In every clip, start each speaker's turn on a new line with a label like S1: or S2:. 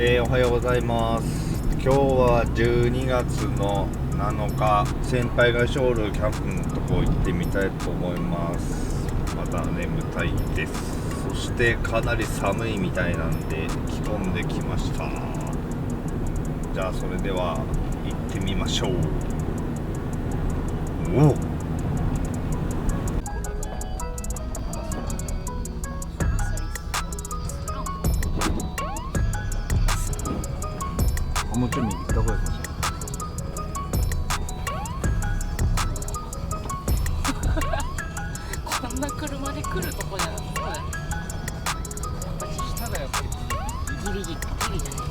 S1: おはようございます。今日は12月の7日、先輩がショールキャンプのとこ行ってみたいと思います。まだ眠たいです。そしてかなり寒いみたいなんで着込んできました。じゃあそれでは行ってみましょう。おお、もうちょい右行った方がいいかもしれない。
S2: こんな車で来るとこじゃなくて、やっぱり下がやっぱりギリギリじゃない。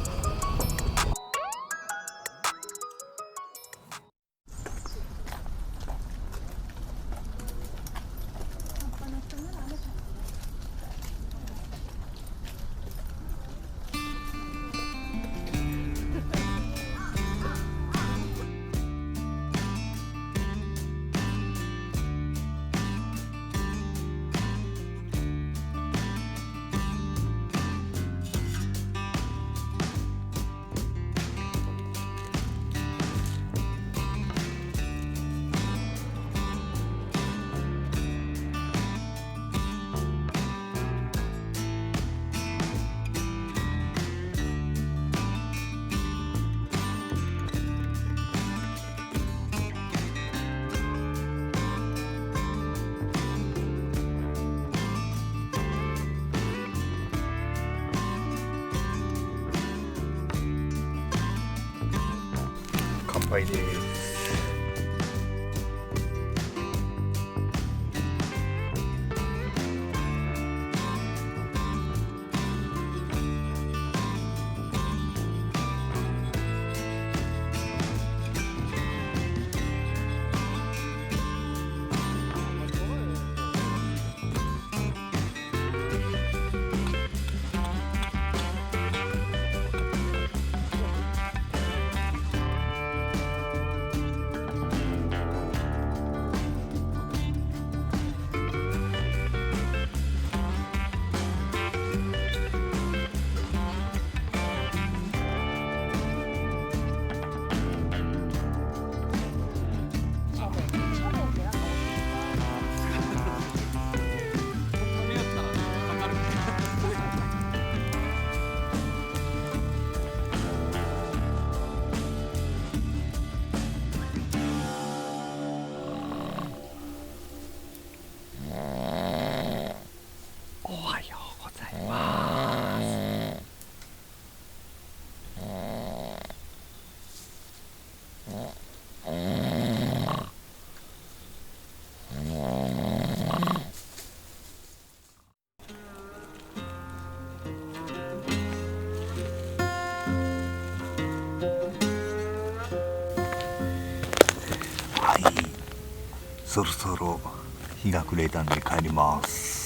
S1: 乾杯です。おはようございます。はい、そろそろ日が暮れたんで帰ります。